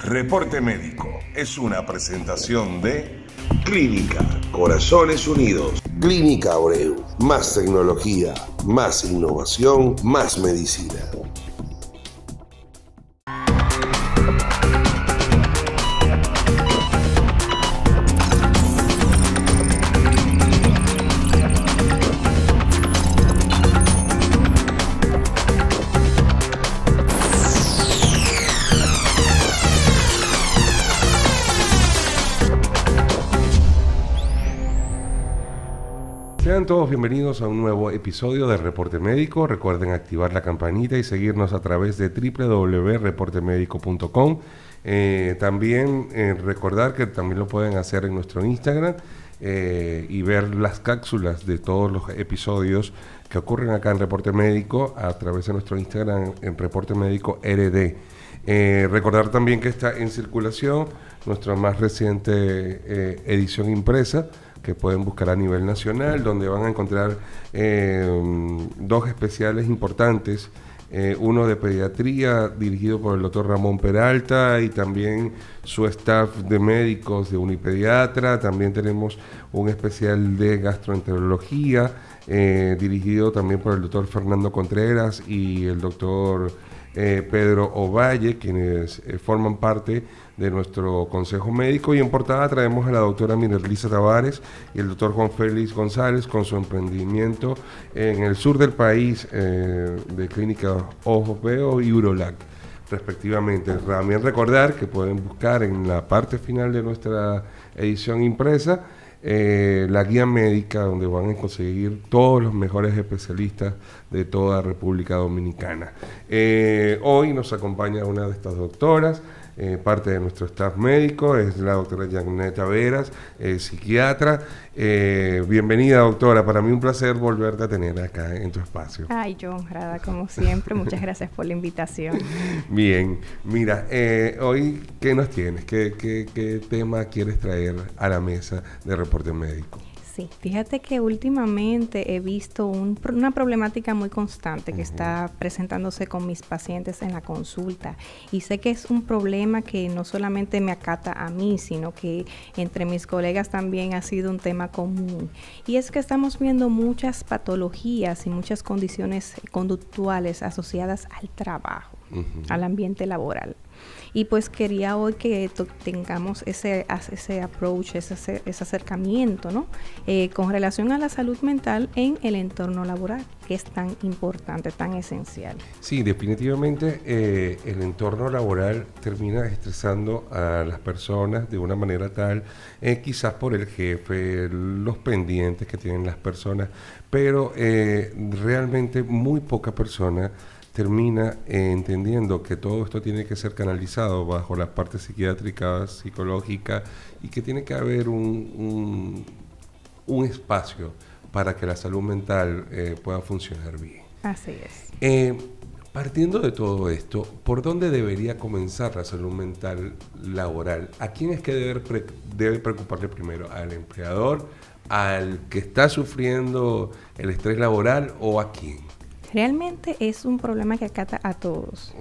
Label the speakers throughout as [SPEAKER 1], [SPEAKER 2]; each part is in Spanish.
[SPEAKER 1] Reporte Médico es una presentación de Clínica Corazones Unidos. Clínica Abreu. Más tecnología, más innovación, más medicina.
[SPEAKER 2] Sean todos bienvenidos a un nuevo episodio de Reporte Médico. Recuerden activar la campanita y seguirnos a través de www.reportemedico.com. También recordar que también lo pueden hacer en nuestro Instagram y ver las cápsulas de todos los episodios que ocurren acá en Reporte Médico a través de nuestro Instagram en Reporte Médico RD. Recordar también que está en circulación nuestra más reciente edición impresa, que pueden buscar a nivel nacional, donde van a encontrar dos especiales importantes, uno de pediatría dirigido por el doctor Ramón Peralta y también su staff de médicos de Unipediatra. También tenemos un especial de gastroenterología dirigido también por el doctor Fernando Contreras y el doctor Pedro Ovalle, quienes forman parte de nuestro consejo médico, y en portada traemos a la doctora Minerlisa Tavares y el doctor Juan Félix González con su emprendimiento en el sur del país de clínica Ojos Veo y Urolac, respectivamente. También recordar que pueden buscar en la parte final de nuestra edición impresa la guía médica, donde van a conseguir todos los mejores especialistas de toda República Dominicana. Hoy nos acompaña una de estas doctoras, parte de nuestro staff médico, es la doctora Janet Taveras, psiquiatra. Bienvenida, doctora, para mí un placer volverte a tener acá en tu espacio.
[SPEAKER 3] Ay, yo honrada como siempre, muchas gracias por la invitación.
[SPEAKER 2] Bien, mira, hoy, ¿qué nos tienes? ¿Qué tema quieres traer a la mesa de Reporte Médico?
[SPEAKER 3] Sí, fíjate que últimamente he visto una problemática muy constante que está presentándose con mis pacientes en la consulta, y sé que es un problema que no solamente me acata a mí, sino que entre mis colegas también ha sido un tema común, y es que estamos viendo muchas patologías y muchas condiciones conductuales asociadas al trabajo, al ambiente laboral. Y pues quería hoy que tengamos ese approach, ese acercamiento, ¿no? Con relación a la salud mental en el entorno laboral, que es tan importante, tan esencial.
[SPEAKER 2] Sí, definitivamente el entorno laboral termina estresando a las personas de una manera tal, quizás por el jefe, los pendientes que tienen las personas, pero realmente muy poca persona termina entendiendo que todo esto tiene que ser canalizado bajo la parte psiquiátrica, psicológica, y que tiene que haber un espacio para que la salud mental pueda funcionar bien.
[SPEAKER 3] Así es.
[SPEAKER 2] Partiendo de todo esto, ¿por dónde debería comenzar la salud mental laboral? ¿A quién es que debe preocuparle primero? ¿Al empleador? ¿Al que está sufriendo el estrés laboral? ¿O a quién?
[SPEAKER 3] Realmente es un problema que acata a todos.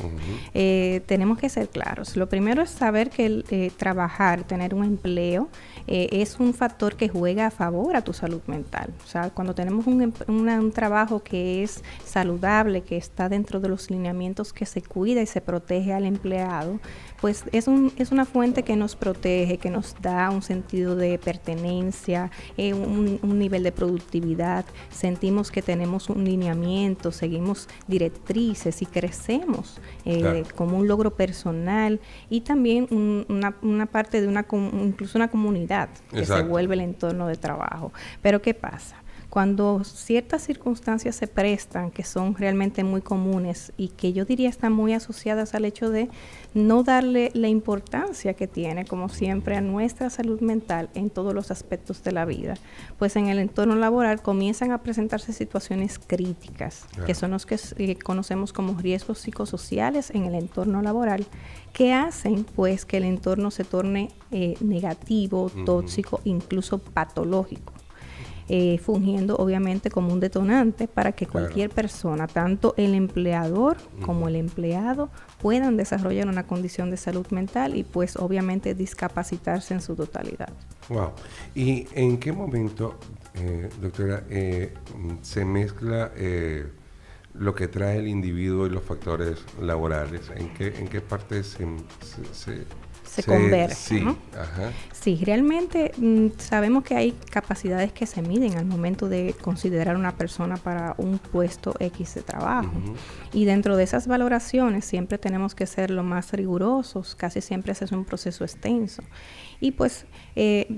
[SPEAKER 3] Tenemos que ser claros. Lo primero es saber que trabajar, tener un empleo, es un factor que juega a favor a tu salud mental. O sea, cuando tenemos un trabajo que es saludable, que está dentro de los lineamientos, que se cuida y se protege al empleado, pues es una fuente que nos protege, que nos da un sentido de pertenencia, un nivel de productividad. Sentimos que tenemos un lineamiento, seguimos directrices y crecemos claro, como un logro personal, y también una parte de incluso una comunidad que Exacto. Se vuelve el entorno de trabajo. Pero ¿qué pasa? Cuando ciertas circunstancias se prestan, que son realmente muy comunes y que yo diría están muy asociadas al hecho de no darle la importancia que tiene, como siempre, a nuestra salud mental en todos los aspectos de la vida, pues en el entorno laboral comienzan a presentarse situaciones críticas, que son los que conocemos como riesgos psicosociales en el entorno laboral, que hacen pues que el entorno se torne negativo, tóxico, incluso patológico. fungiendo obviamente como un detonante para que cualquier persona, tanto el empleador como el empleado, puedan desarrollar una condición de salud mental y pues obviamente discapacitarse en su totalidad.
[SPEAKER 2] Wow. ¿Y en qué momento, doctora, se mezcla lo que trae el individuo y los factores laborales? ¿En qué parte se
[SPEAKER 3] converge?
[SPEAKER 2] Sí,
[SPEAKER 3] ¿no?
[SPEAKER 2] Ajá.
[SPEAKER 3] Sí, realmente sabemos que hay capacidades que se miden al momento de considerar una persona para un puesto X de trabajo. Y dentro de esas valoraciones siempre tenemos que ser lo más rigurosos, casi siempre ese es un proceso extenso. Y pues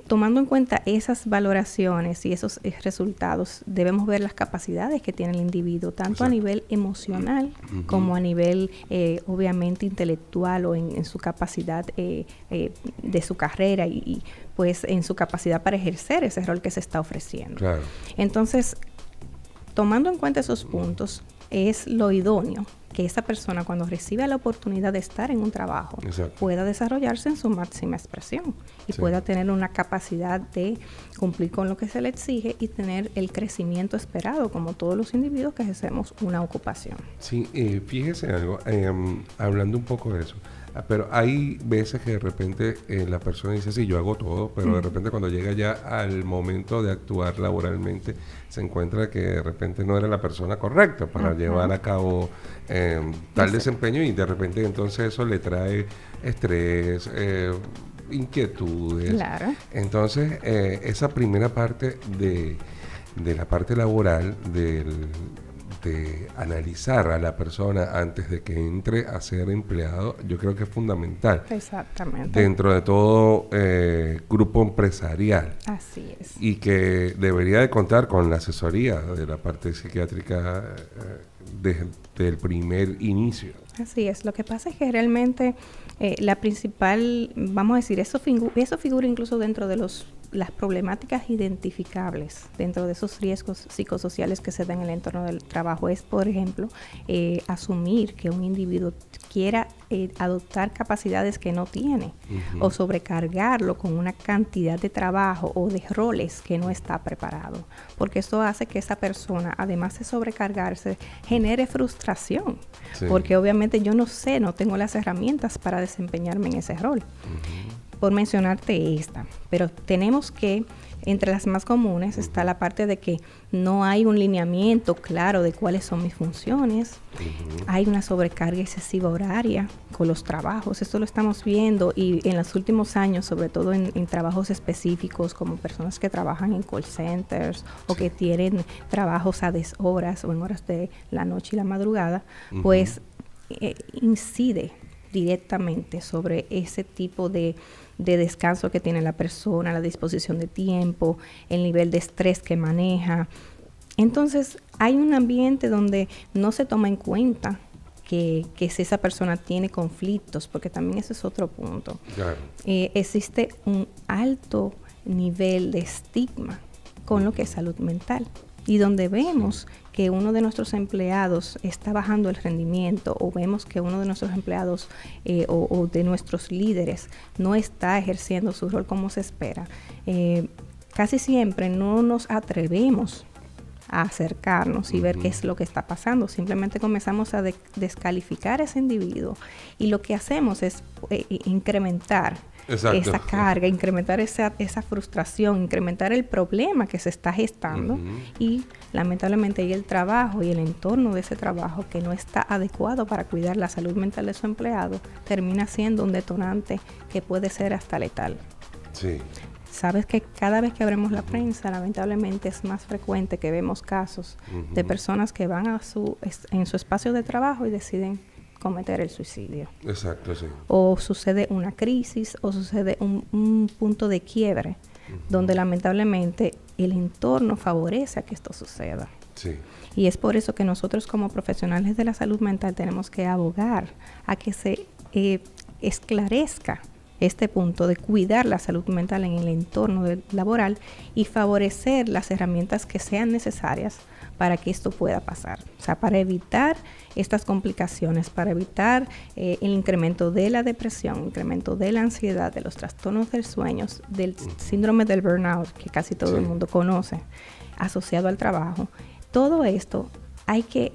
[SPEAKER 3] tomando en cuenta esas valoraciones y esos resultados, debemos ver las capacidades que tiene el individuo, tanto a nivel emocional como a nivel obviamente intelectual o en su capacidad de su carrera y pues en su capacidad para ejercer ese rol que se está ofreciendo.
[SPEAKER 2] Claro.
[SPEAKER 3] Entonces, tomando en cuenta esos puntos, es lo idóneo que esa persona, cuando reciba la oportunidad de estar en un trabajo, pueda desarrollarse en su máxima expresión y pueda tener una capacidad de cumplir con lo que se le exige y tener el crecimiento esperado, como todos los individuos que ejercemos una ocupación.
[SPEAKER 2] Sí, fíjese algo, hablando un poco de eso, pero hay veces que de repente la persona dice, sí, yo hago todo, pero de repente cuando llega ya al momento de actuar laboralmente, se encuentra que de repente no era la persona correcta para llevar a cabo tal desempeño y de repente entonces eso le trae estrés, inquietudes.
[SPEAKER 3] Claro.
[SPEAKER 2] Entonces, esa primera parte de la parte laboral de analizar a la persona antes de que entre a ser empleado, yo creo que es fundamental.
[SPEAKER 3] Exactamente.
[SPEAKER 2] Dentro de todo grupo empresarial.
[SPEAKER 3] Así es.
[SPEAKER 2] Y que debería de contar con la asesoría de la parte psiquiátrica desde el primer inicio.
[SPEAKER 3] Así es. Lo que pasa es que realmente la principal, vamos a decir, eso figura incluso dentro de las problemáticas identificables dentro de esos riesgos psicosociales que se dan en el entorno del trabajo es, por ejemplo, asumir que un individuo quiera adoptar capacidades que no tiene o sobrecargarlo con una cantidad de trabajo o de roles que no está preparado, porque esto hace que esa persona, además de sobrecargarse, genere frustración, porque obviamente yo no tengo las herramientas para desempeñarme en ese rol. Por mencionarte esta, pero tenemos que, entre las más comunes, está la parte de que no hay un lineamiento claro de cuáles son mis funciones, hay una sobrecarga excesiva horaria con los trabajos, esto lo estamos viendo y en los últimos años, sobre todo en trabajos específicos como personas que trabajan en call centers o que tienen trabajos a deshoras o en horas de la noche y la madrugada, pues incide directamente sobre ese tipo de descanso que tiene la persona, la disposición de tiempo, el nivel de estrés que maneja. Entonces, hay un ambiente donde no se toma en cuenta que si esa persona tiene conflictos, porque también ese es otro punto. Claro. Existe un alto nivel de estigma con lo que es salud mental. Y donde vemos que uno de nuestros empleados está bajando el rendimiento o vemos que uno de nuestros empleados o de nuestros líderes no está ejerciendo su rol como se espera, casi siempre no nos atrevemos a acercarnos y ver qué es lo que está pasando. Simplemente comenzamos a descalificar a ese individuo y lo que hacemos es incrementar esa carga, incrementar esa frustración, incrementar el problema que se está gestando y lamentablemente ahí el trabajo y el entorno de ese trabajo que no está adecuado para cuidar la salud mental de su empleado termina siendo un detonante que puede ser hasta letal.
[SPEAKER 2] Sí.
[SPEAKER 3] Sabes que cada vez que abrimos la prensa, lamentablemente es más frecuente que vemos casos de personas que van en su espacio de trabajo y deciden cometer el suicidio.
[SPEAKER 2] Exacto, sí.
[SPEAKER 3] O sucede una crisis o sucede un punto de quiebre donde lamentablemente el entorno favorece a que esto suceda.
[SPEAKER 2] Sí.
[SPEAKER 3] Y es por eso que nosotros como profesionales de la salud mental tenemos que abogar a que se esclarezca este punto de cuidar la salud mental en el entorno laboral y favorecer las herramientas que sean necesarias para que esto pueda pasar. O sea, para evitar estas complicaciones, para evitar el incremento de la depresión, incremento de la ansiedad, de los trastornos del sueño, del síndrome del burnout, que casi todo el mundo conoce. asociado al trabajo. Todo esto hay que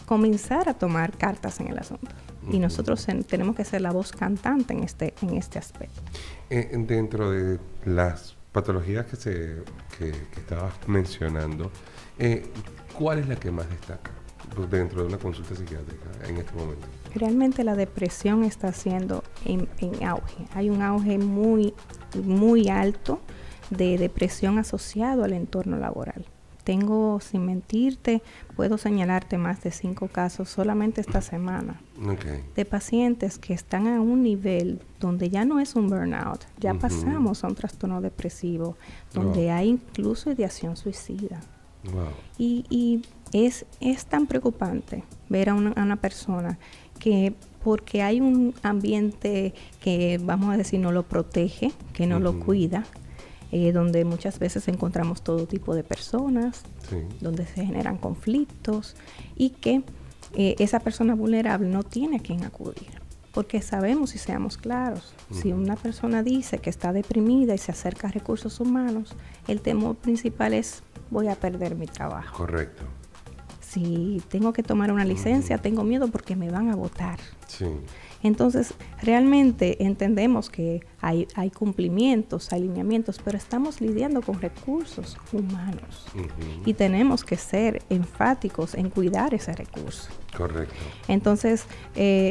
[SPEAKER 3] comenzar a tomar cartas en el asunto. Y nosotros tenemos que ser la voz cantante en este aspecto.
[SPEAKER 2] Dentro de las patologías que estabas mencionando, ¿cuál es la que más destaca dentro de una consulta psiquiátrica en este momento?
[SPEAKER 3] Realmente la depresión está siendo en auge. Hay un auge muy, muy alto de depresión asociado al entorno laboral. Tengo, sin mentirte, puedo señalarte más de 5 casos solamente esta semana de pacientes que están a un nivel donde ya no es un burnout, ya pasamos a un trastorno depresivo, donde hay incluso ideación suicida. Y es tan preocupante ver a una persona que, porque hay un ambiente que, vamos a decir, no lo protege, que no lo cuida, donde muchas veces encontramos todo tipo de personas, donde se generan conflictos y que esa persona vulnerable no tiene a quién acudir. Porque sabemos, y seamos claros, si una persona dice que está deprimida y se acerca a recursos humanos, el temor principal es: voy a perder mi trabajo.
[SPEAKER 2] Correcto.
[SPEAKER 3] Si tengo que tomar una licencia, tengo miedo porque me van a votar.
[SPEAKER 2] Sí.
[SPEAKER 3] Entonces, realmente entendemos que hay cumplimientos, hay lineamientos, pero estamos lidiando con recursos humanos. Y tenemos que ser enfáticos en cuidar ese recurso.
[SPEAKER 2] Correcto.
[SPEAKER 3] Entonces,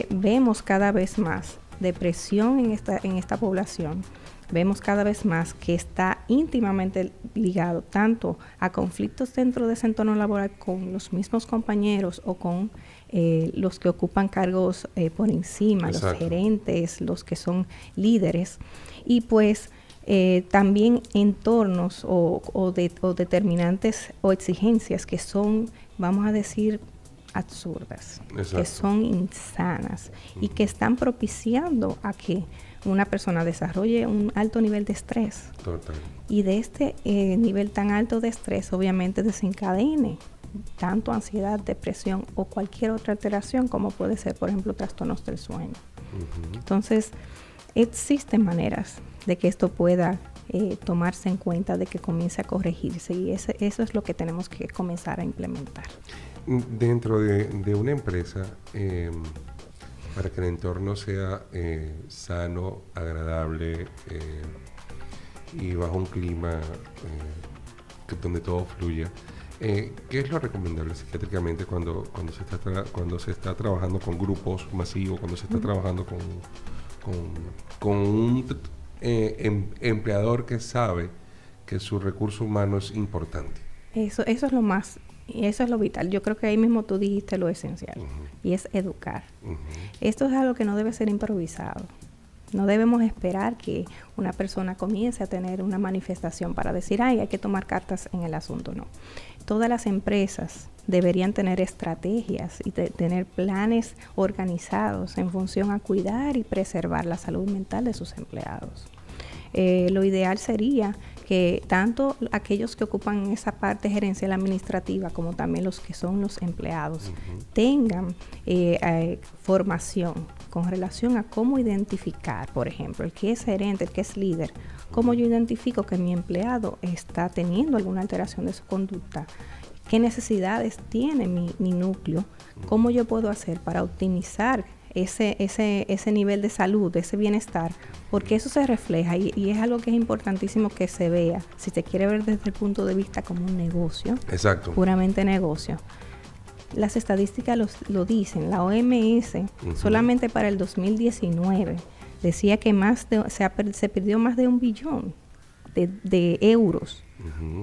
[SPEAKER 3] vemos cada vez más depresión en esta población. Vemos cada vez más que está íntimamente ligado tanto a conflictos dentro de ese entorno laboral con los mismos compañeros o con los que ocupan cargos por encima, los gerentes, los que son líderes, y pues también entornos o determinantes o exigencias que son, vamos a decir, absurdas, que son insanas y que están propiciando a que una persona desarrolle un alto nivel de estrés.
[SPEAKER 2] Total.
[SPEAKER 3] Y de este nivel tan alto de estrés obviamente desencadene tanto ansiedad, depresión o cualquier otra alteración como puede ser, por ejemplo, trastornos del sueño. Entonces, existen maneras de que esto pueda tomarse en cuenta, de que comience a corregirse, y eso es lo que tenemos que comenzar a implementar.
[SPEAKER 2] Dentro de una empresa, para que el entorno sea sano, agradable y bajo un clima donde todo fluya, ¿qué es lo recomendable psiquiátricamente cuando se está trabajando con grupos masivos, cuando se está trabajando con un empleador que sabe que su recurso humano es importante? Eso es lo más,
[SPEAKER 3] y eso es lo vital. Yo creo que ahí mismo tú dijiste lo esencial, y es educar. Esto es algo que no debe ser improvisado. No debemos esperar que una persona comience a tener una manifestación para decir, hay que tomar cartas en el asunto. No. Todas las empresas deberían tener estrategias y tener planes organizados en función a cuidar y preservar la salud mental de sus empleados. Lo ideal sería que tanto aquellos que ocupan esa parte gerencial administrativa como también los que son los empleados tengan formación con relación a cómo identificar, por ejemplo, el que es gerente, el que es líder, cómo yo identifico que mi empleado está teniendo alguna alteración de su conducta, qué necesidades tiene mi núcleo, cómo yo puedo hacer para optimizar ese nivel de salud, ese bienestar, porque eso se refleja y es algo que es importantísimo que se vea, si se quiere ver desde el punto de vista como un negocio, puramente negocio. Las estadísticas lo dicen. La OMS solamente para el 2019 decía que se perdió más de 1 billón de euros,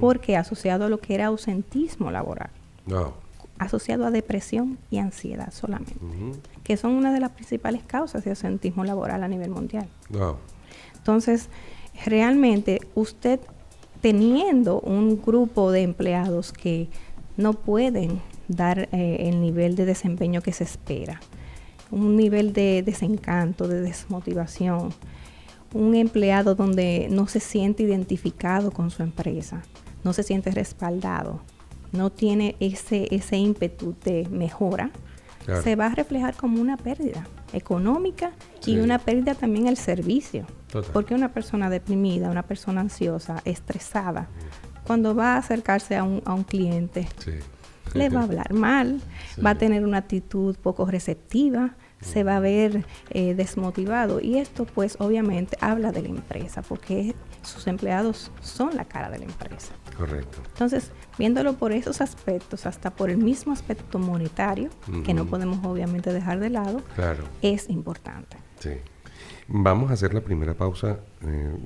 [SPEAKER 3] porque asociado a lo que era ausentismo laboral. Asociado a depresión y ansiedad solamente, que son una de las principales causas de ausentismo laboral a nivel mundial. Entonces, realmente usted teniendo un grupo de empleados que no pueden dar el nivel de desempeño que se espera, un nivel de desencanto, de desmotivación, un empleado donde no se siente identificado con su empresa, no se siente respaldado, no tiene ese ímpetu de mejora, se va a reflejar como una pérdida económica y una pérdida también el servicio. Porque una persona deprimida, una persona ansiosa, estresada, cuando va a acercarse a un cliente,
[SPEAKER 2] Sí.
[SPEAKER 3] le va a hablar mal,
[SPEAKER 2] Sí.
[SPEAKER 3] va a tener una actitud poco receptiva, se va a ver desmotivado, y esto pues obviamente habla de la empresa, porque sus empleados son la cara de la empresa.
[SPEAKER 2] Correcto.
[SPEAKER 3] Entonces, viéndolo por esos aspectos, hasta por el mismo aspecto monetario, que no podemos obviamente dejar de lado,
[SPEAKER 2] Claro.
[SPEAKER 3] es importante.
[SPEAKER 2] Sí. Vamos a hacer la primera pausa,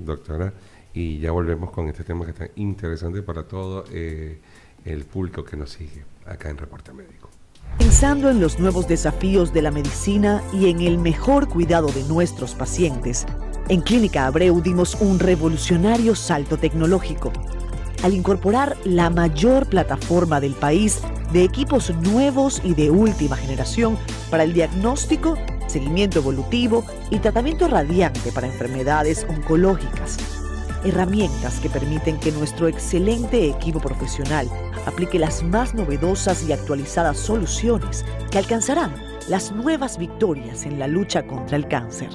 [SPEAKER 2] doctora, y ya volvemos con este tema que está interesante para todo el público que nos sigue acá en Reporte Médico.
[SPEAKER 4] Pensando en los nuevos desafíos de la medicina y en el mejor cuidado de nuestros pacientes, en Clínica Abreu dimos un revolucionario salto tecnológico al incorporar la mayor plataforma del país de equipos nuevos y de última generación para el diagnóstico, seguimiento evolutivo y tratamiento radiante para enfermedades oncológicas. Herramientas que permiten que nuestro excelente equipo profesional aplique las más novedosas y actualizadas soluciones que alcanzarán las nuevas victorias en la lucha contra el cáncer.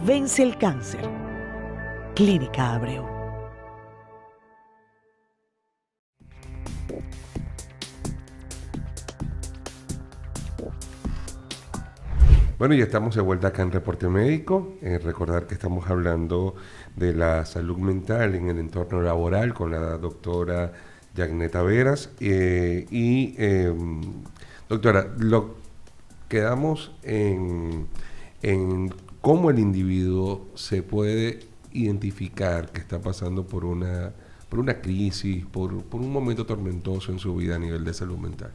[SPEAKER 4] Vence el cáncer. Clínica Abreu.
[SPEAKER 2] Bueno, ya estamos de vuelta acá en Reporte Médico. Recordar que estamos hablando de la salud mental en el entorno laboral con la doctora Yagneta Veras. Doctora, quedamos en cómo el individuo se puede identificar que está pasando por una crisis, por un momento tormentoso en su vida a nivel de salud mental.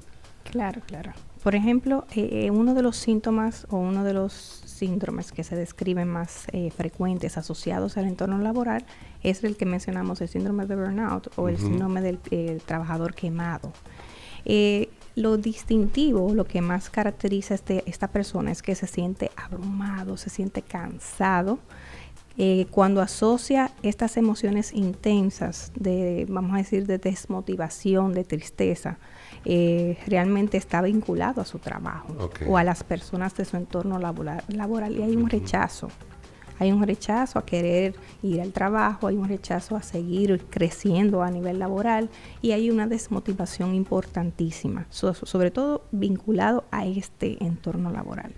[SPEAKER 3] Claro, claro. Por ejemplo, uno de los síntomas o uno de los síndromes que se describen más frecuentes asociados al entorno laboral es el que mencionamos, el síndrome de burnout o el síndrome del trabajador quemado. Lo distintivo, lo que más caracteriza esta persona es que se siente abrumado, se siente cansado. Cuando asocia estas emociones intensas vamos a decir, de desmotivación, de tristeza, realmente está vinculado a su trabajo o a las personas de su entorno laboral, y hay un rechazo. Hay un rechazo a querer ir al trabajo, hay un rechazo a seguir creciendo a nivel laboral, y hay una desmotivación importantísima, sobre todo vinculado a este entorno laboral.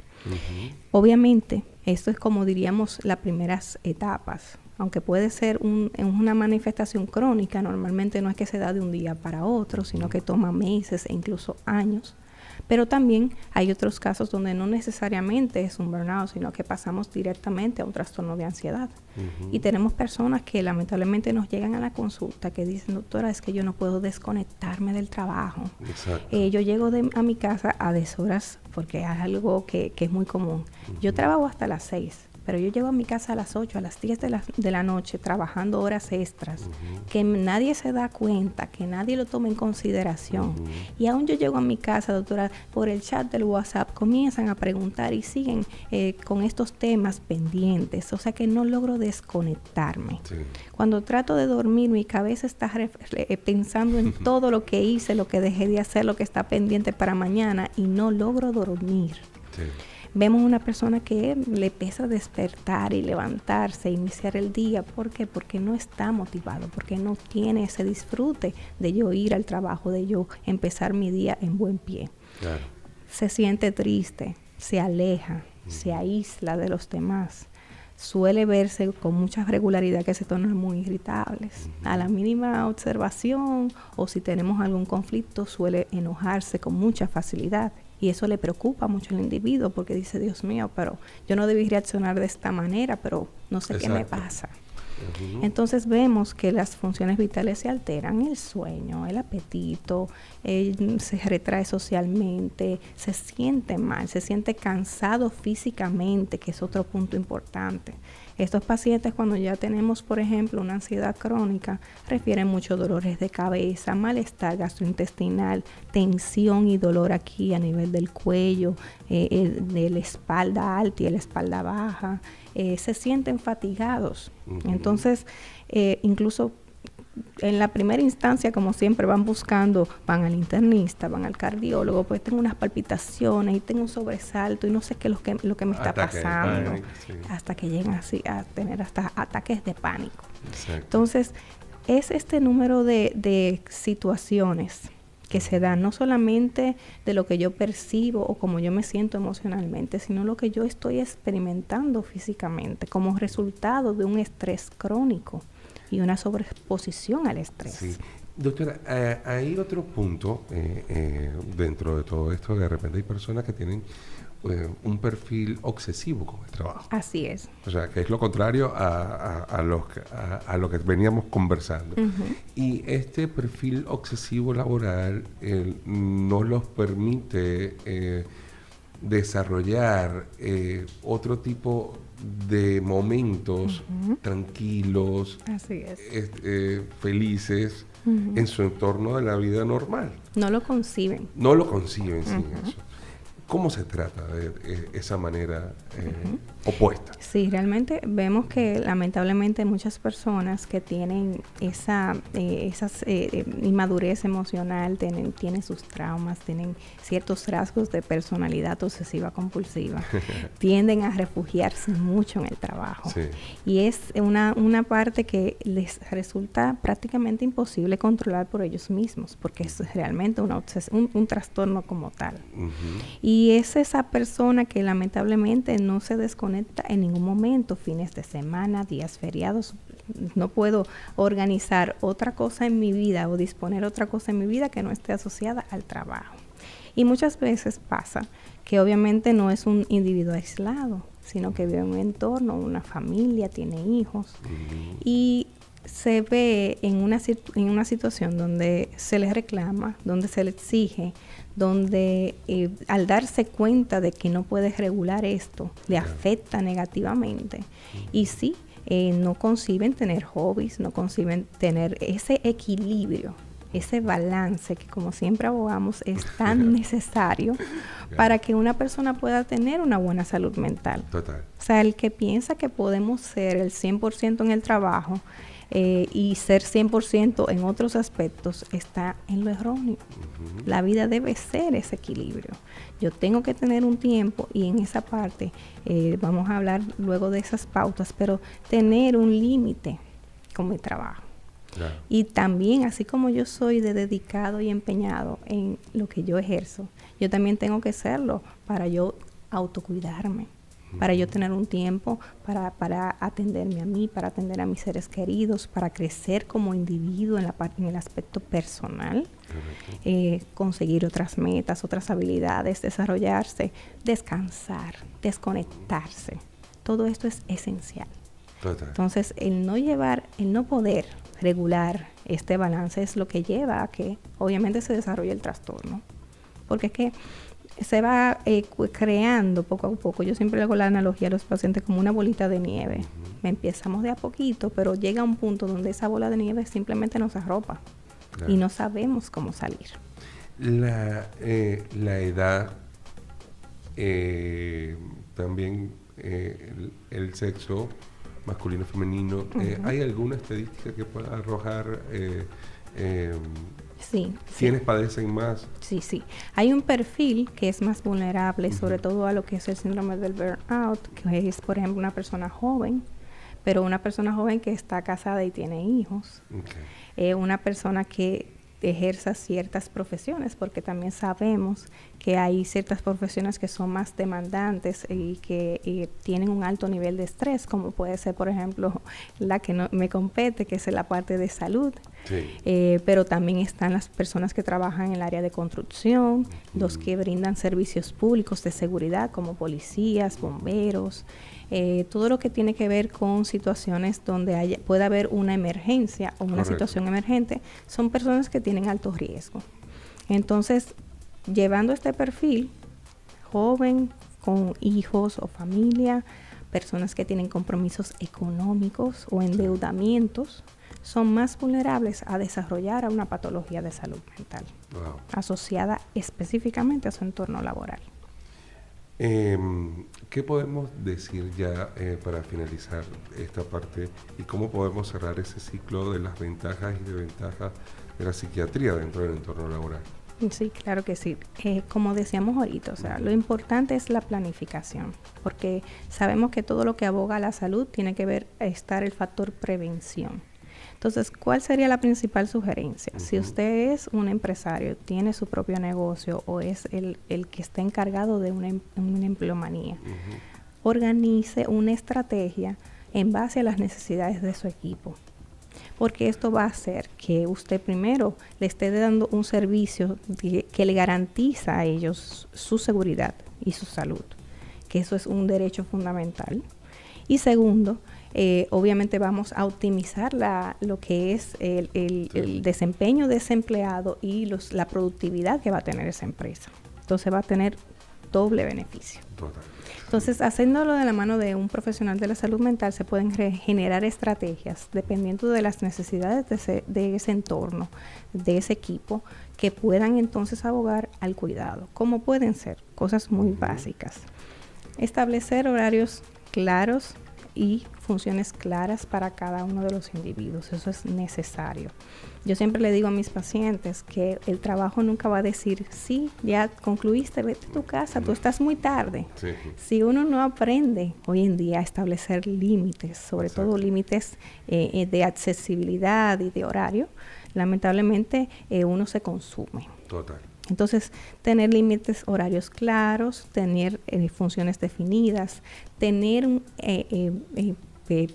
[SPEAKER 3] Obviamente, esto es como diríamos las primeras etapas, aunque puede ser una manifestación crónica. Normalmente no es que se da de un día para otro, sino que toma meses e incluso años. Pero también hay otros casos donde no necesariamente es un burnout, sino que pasamos directamente a un trastorno de ansiedad. Y tenemos personas que lamentablemente nos llegan a la consulta que dicen: doctora, es que yo no puedo desconectarme del trabajo. Yo llego a mi casa a deshoras, porque es algo que es muy común. Yo trabajo hasta las 6. Pero yo llego a mi casa a las 8, a las 10 de la noche, trabajando horas extras, que nadie se da cuenta, que nadie lo toma en consideración. Y aún yo llego a mi casa, doctora, por el chat del WhatsApp, comienzan a preguntar y siguen con estos temas pendientes. O sea que no logro desconectarme. Sí. Cuando trato de dormir, mi cabeza está pensando en todo lo que hice, lo que dejé de hacer, lo que está pendiente para mañana, y no logro dormir. Sí. Vemos una persona que le pesa despertar y levantarse, iniciar el día. ¿Por qué? Porque no está motivado, porque no tiene ese disfrute de yo ir al trabajo, de yo empezar mi día en buen pie. Claro. Se siente triste, se aleja, se aísla de los demás. Suele verse con mucha regularidad que se tornan muy irritables. A la mínima observación o si tenemos algún conflicto, suele enojarse con mucha facilidad. Y eso le preocupa mucho al individuo, porque dice: Dios mío, pero yo no debí reaccionar de esta manera, pero no sé qué me pasa. Entonces vemos que las funciones vitales se alteran, el sueño, el apetito, se retrae socialmente, se siente mal, se siente cansado físicamente, que es otro punto importante. Estos pacientes, cuando ya tenemos, por ejemplo, una ansiedad crónica, refieren muchos dolores de cabeza, malestar gastrointestinal, tensión y dolor aquí a nivel del cuello, de la espalda alta y la espalda baja. Se sienten fatigados. Entonces, incluso en la primera instancia, como siempre, van al internista, van al cardiólogo, pues tengo unas palpitaciones y tengo un sobresalto y no sé qué es lo que me está pasando, hasta que llegan así a tener hasta ataques de pánico. Exacto. Entonces, es este número de situaciones que se dan, no solamente de lo que yo percibo o como yo me siento emocionalmente, sino lo que yo estoy experimentando físicamente como resultado de un estrés crónico y una sobreexposición al estrés.
[SPEAKER 2] Sí. Doctora, hay otro punto dentro de todo esto, que de repente hay personas que tienen un perfil obsesivo con el trabajo.
[SPEAKER 3] Así es.
[SPEAKER 2] O sea, que es lo contrario a lo que veníamos conversando.
[SPEAKER 3] Uh-huh.
[SPEAKER 2] Y este perfil obsesivo laboral no los permite desarrollar otro tipo de momentos
[SPEAKER 3] uh-huh.
[SPEAKER 2] tranquilos,
[SPEAKER 3] así es.
[SPEAKER 2] Felices
[SPEAKER 3] uh-huh.
[SPEAKER 2] en su entorno de la vida normal.
[SPEAKER 3] No lo conciben.
[SPEAKER 2] No lo conciben sin
[SPEAKER 3] uh-huh.
[SPEAKER 2] eso. ¿Cómo se trata de esa manera
[SPEAKER 3] uh-huh.
[SPEAKER 2] opuesta?
[SPEAKER 3] Sí, realmente vemos que lamentablemente muchas personas que tienen esa inmadurez emocional, tienen sus traumas, tienen ciertos rasgos de personalidad obsesiva compulsiva, tienden a refugiarse mucho en el trabajo.
[SPEAKER 2] Sí.
[SPEAKER 3] Y es una parte que les resulta prácticamente imposible controlar por ellos mismos, porque es realmente un trastorno como tal.
[SPEAKER 2] Uh-huh.
[SPEAKER 3] Y es esa persona que lamentablemente no se desconecta en ningún momento, fines de semana, días feriados. No puedo organizar otra cosa en mi vida o disponer otra cosa en mi vida que no esté asociada al trabajo. Y muchas veces pasa que obviamente no es un individuo aislado, sino que vive en un entorno, una familia, tiene hijos. Uh-huh. Y se ve en una situación donde se les reclama, donde se le exige, donde al darse cuenta de que no puede regular esto, le afecta negativamente. Y sí, no conciben tener hobbies, no conciben tener ese equilibrio, ese balance que, como siempre abogamos, es tan necesario para que una persona pueda tener una buena salud mental.
[SPEAKER 2] Total.
[SPEAKER 3] O sea, el que piensa que podemos ser el 100% en el trabajo y ser 100% en otros aspectos está en lo erróneo. Uh-huh. La vida debe ser ese equilibrio. Yo tengo que tener un tiempo y en esa parte vamos a hablar luego de esas pautas, pero tener un límite con mi trabajo. Claro. Y también, así como yo soy de dedicado y empeñado en lo que yo ejerzo, yo también tengo que serlo para yo autocuidarme, para yo tener un tiempo para atenderme a mí, para atender a mis seres queridos, para crecer como individuo en el aspecto personal, conseguir otras metas, otras habilidades, desarrollarse, descansar, desconectarse. Todo esto es esencial. Total. Entonces, el no poder regular este balance es lo que lleva a que obviamente se desarrolle el trastorno. Porque es que se va creando poco a poco. Yo siempre hago la analogía a los pacientes como una bolita de nieve. Uh-huh. Empezamos de a poquito, pero llega un punto donde esa bola de nieve simplemente nos arropa. Claro. Y no sabemos cómo salir.
[SPEAKER 2] La edad, también el sexo masculino, femenino, uh-huh. ¿Hay alguna estadística que pueda arrojar
[SPEAKER 3] sí,
[SPEAKER 2] quiénes
[SPEAKER 3] sí.
[SPEAKER 2] padecen más?
[SPEAKER 3] Sí. Hay un perfil que es más vulnerable, uh-huh. sobre todo a lo que es el síndrome del burnout, que es, por ejemplo, una persona joven, pero una persona joven que está casada y tiene hijos. Okay. Una persona que ejerza ciertas profesiones, porque también sabemos que hay ciertas profesiones que son más demandantes y que tienen un alto nivel de estrés, como puede ser, por ejemplo, la que no me compete, que es la parte de salud. Sí. Pero también están las personas que trabajan en el área de construcción, uh-huh. los que brindan servicios públicos de seguridad, como policías, bomberos, todo lo que tiene que ver con situaciones donde pueda haber una emergencia o una Correcto. Situación emergente, son personas que tienen alto riesgo. Entonces, llevando este perfil, joven, con hijos o familia, personas que tienen compromisos económicos o endeudamientos, son más vulnerables a desarrollar una patología de salud mental, wow. asociada específicamente a su entorno laboral.
[SPEAKER 2] ¿Qué podemos decir ya para finalizar esta parte y cómo podemos cerrar ese ciclo de las ventajas y desventajas de la psiquiatría dentro del entorno laboral?
[SPEAKER 3] Sí, claro que sí. Como decíamos ahorita, o sea, lo importante es la planificación, porque sabemos que todo lo que aboga a la salud tiene que estar el factor prevención. Entonces, ¿cuál sería la principal sugerencia? Si usted es un empresario, tiene su propio negocio o es el que está encargado de una empleomanía, organice una estrategia en base a las necesidades de su equipo. Porque esto va a hacer que usted primero le esté dando un servicio que le garantiza a ellos su seguridad y su salud, que eso es un derecho fundamental. Y segundo, obviamente vamos a optimizar lo que es el desempeño de ese empleado y la productividad que va a tener esa empresa. Entonces va a tener doble beneficio.
[SPEAKER 2] Total.
[SPEAKER 3] Entonces, haciéndolo de la mano de un profesional de la salud mental, se pueden generar estrategias dependiendo de las necesidades de ese entorno, de ese equipo, que puedan entonces abogar al cuidado. ¿Cómo pueden ser? Cosas muy básicas. Establecer horarios claros y funciones claras para cada uno de los individuos. Eso es necesario. Yo siempre le digo a mis pacientes que el trabajo nunca va a decir, sí, ya concluiste, vete a tu casa, tú estás muy tarde. Sí. Si uno no aprende hoy en día a establecer límites, sobre todo límites de accesibilidad y de horario, lamentablemente uno se consume.
[SPEAKER 2] Total.
[SPEAKER 3] Entonces, tener límites horarios claros, tener funciones definidas, tener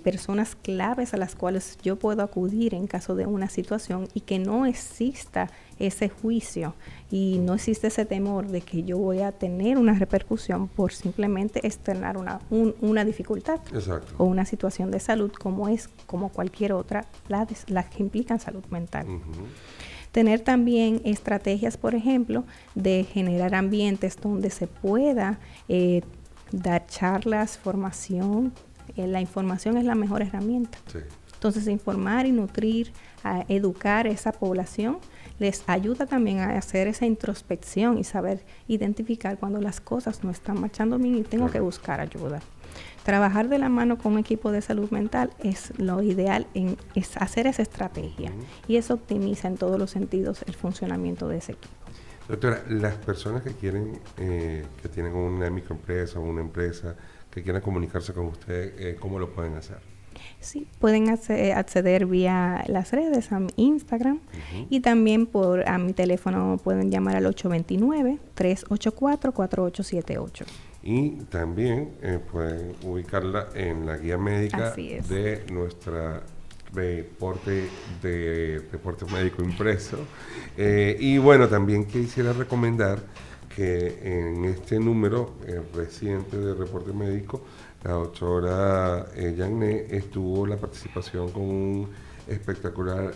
[SPEAKER 3] personas claves a las cuales yo puedo acudir en caso de una situación y que no exista ese juicio y no existe ese temor de que yo voy a tener una repercusión por simplemente externar una dificultad.
[SPEAKER 2] Exacto.
[SPEAKER 3] O una situación de salud como cualquier otra, las que implican salud mental. Tener también estrategias, por ejemplo, de generar ambientes donde se pueda dar charlas, formación. La información es la mejor herramienta. Sí. Entonces, informar y nutrir, educar a esa población les ayuda también a hacer esa introspección y saber identificar cuando las cosas no están marchando bien y tengo que buscar ayuda. Trabajar de la mano con un equipo de salud mental es lo ideal, es hacer esa estrategia y eso optimiza en todos los sentidos el funcionamiento de ese equipo.
[SPEAKER 2] Doctora, las personas que quieren, que tienen una microempresa o una empresa, que quieran comunicarse con usted, ¿cómo lo pueden hacer?
[SPEAKER 3] Sí, pueden acceder vía las redes, a mi Instagram y también a mi teléfono pueden llamar al 829-384-4878.
[SPEAKER 2] Y también pueden ubicarla en la guía médica de nuestra reporte médico impreso. Y bueno, también quisiera recomendar que en este número reciente de reporte médico, la doctora Yanné tuvo la participación con un espectacular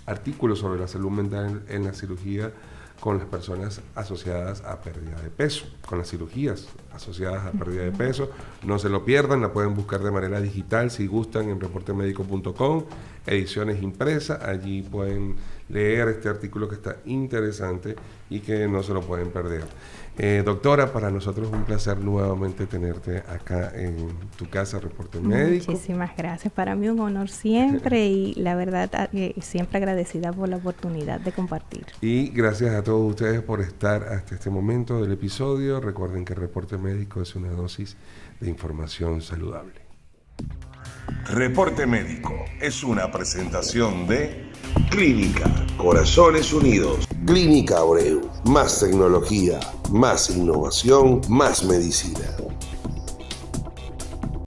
[SPEAKER 2] artículo sobre la salud mental en la cirugía con las personas asociadas a pérdida de peso, con las cirugías asociadas a pérdida de peso. No se lo pierdan, la pueden buscar de manera digital si gustan en reportemedico.com, ediciones impresas, allí pueden leer este artículo que está interesante y que no se lo pueden perder. Doctora, para nosotros es un placer nuevamente tenerte acá en tu casa, Reporte Médico.
[SPEAKER 3] Muchísimas gracias. Para mí un honor siempre y la verdad siempre agradecida por la oportunidad de compartir.
[SPEAKER 2] Y gracias a todos ustedes por estar hasta este momento del episodio. Recuerden que Reporte Médico es una dosis de información saludable.
[SPEAKER 1] Reporte Médico es una presentación de Clínica Corazones Unidos. Clínica Abreu. Más tecnología, más innovación, más medicina.